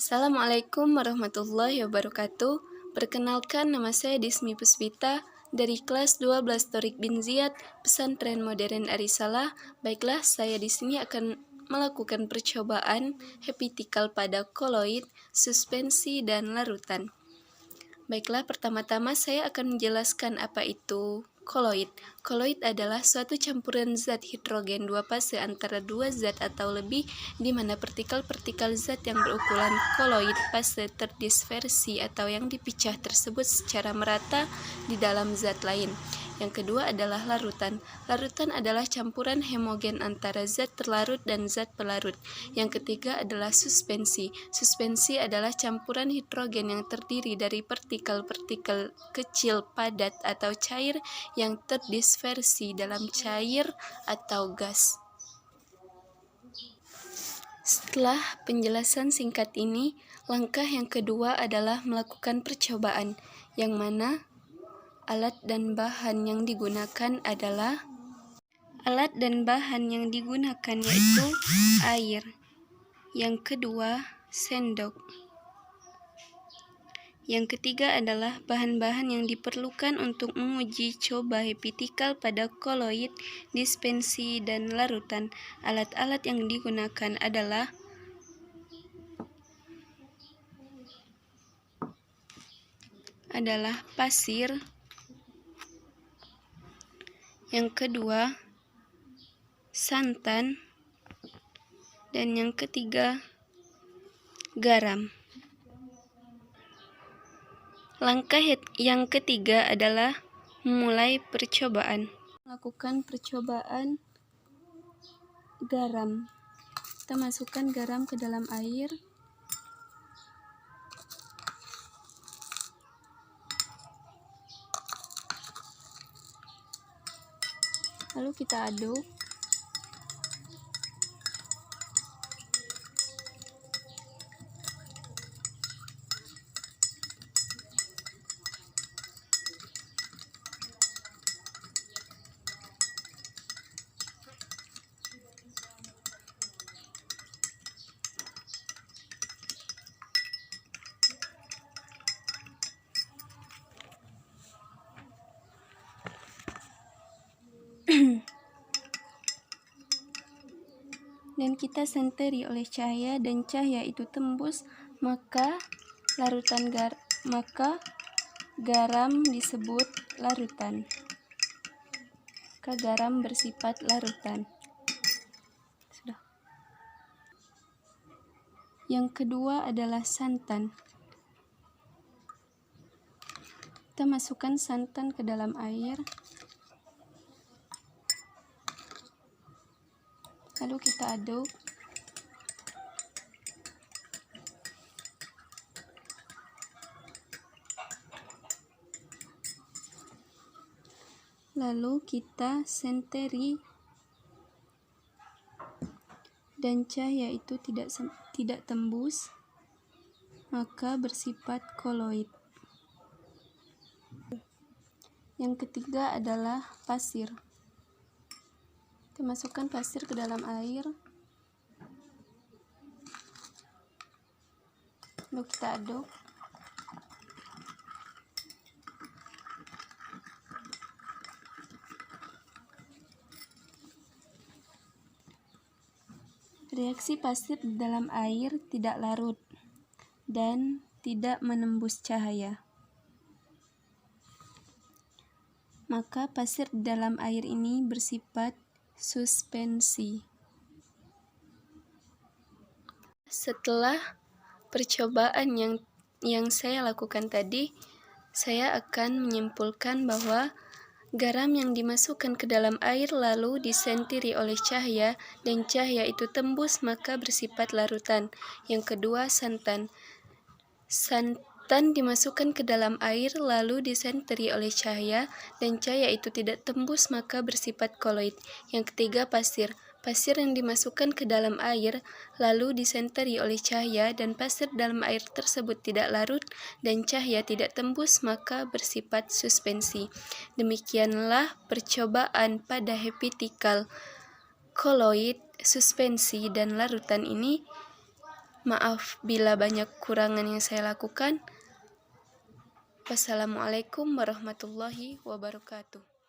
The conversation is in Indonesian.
Assalamualaikum warahmatullahi wabarakatuh. Perkenalkan, nama saya Dismi Puspita dari kelas 12 Torik bin Ziyad, Pesantren Modern Arisalah. Baiklah, saya di sini akan melakukan percobaan heptical pada koloid, suspensi, dan larutan. Baiklah, pertama-tama saya akan menjelaskan apa itu koloid. Koloid adalah suatu campuran zat hidrogen dua fase antara dua zat atau lebih, di mana partikel-partikel zat yang berukuran koloid fase terdispersi atau yang dipecah tersebut secara merata di dalam zat lain. Yang kedua adalah larutan. Larutan adalah campuran homogen antara zat terlarut dan zat pelarut. Yang ketiga adalah suspensi. Suspensi adalah campuran hidrogen yang terdiri dari partikel-partikel kecil padat atau cair yang terdispersi dalam cair atau gas. Setelah penjelasan singkat ini, langkah yang kedua adalah melakukan percobaan, yang mana alat dan bahan yang digunakan yaitu air. Yang kedua, sendok. Yang ketiga adalah bahan-bahan yang diperlukan untuk menguji coba heptical pada koloid, dispensi, dan larutan. Alat-alat yang digunakan adalah pasir. Yang kedua, santan. Dan yang ketiga, garam. Langkah yang ketiga adalah memulai percobaan. Lakukan percobaan garam. Kita masukkan garam ke dalam air. Lalu kita aduk. Dan kita senteri oleh cahaya, dan cahaya itu tembus, maka garam disebut larutan. Maka garam bersifat larutan. Sudah. Yang kedua adalah santan. Kita masukkan santan ke dalam air. Lalu kita aduk. Lalu kita senteri, dan cahaya itu tidak tembus, maka bersifat koloid. Yang ketiga adalah pasir. Kita masukkan pasir ke dalam air. Lalu kita aduk. Reaksi pasir di dalam air tidak larut dan tidak menembus cahaya. Maka pasir di dalam air ini bersifat suspensi. Setelah percobaan yang saya lakukan tadi, saya akan menyimpulkan bahwa garam yang dimasukkan ke dalam air lalu disentiri oleh cahaya, dan cahaya itu tembus, maka bersifat larutan. Yang kedua, santan. Santan dimasukkan ke dalam air lalu disenteri oleh cahaya, dan cahaya itu tidak tembus, maka bersifat koloid. Yang ketiga, pasir. Pasir yang dimasukkan ke dalam air lalu disenteri oleh cahaya, dan pasir dalam air tersebut tidak larut dan cahaya tidak tembus, maka bersifat suspensi. Demikianlah percobaan pada heptical, koloid, suspensi, dan larutan ini. Maaf bila banyak kurangan yang saya lakukan. Wassalamualaikum warahmatullahi wabarakatuh.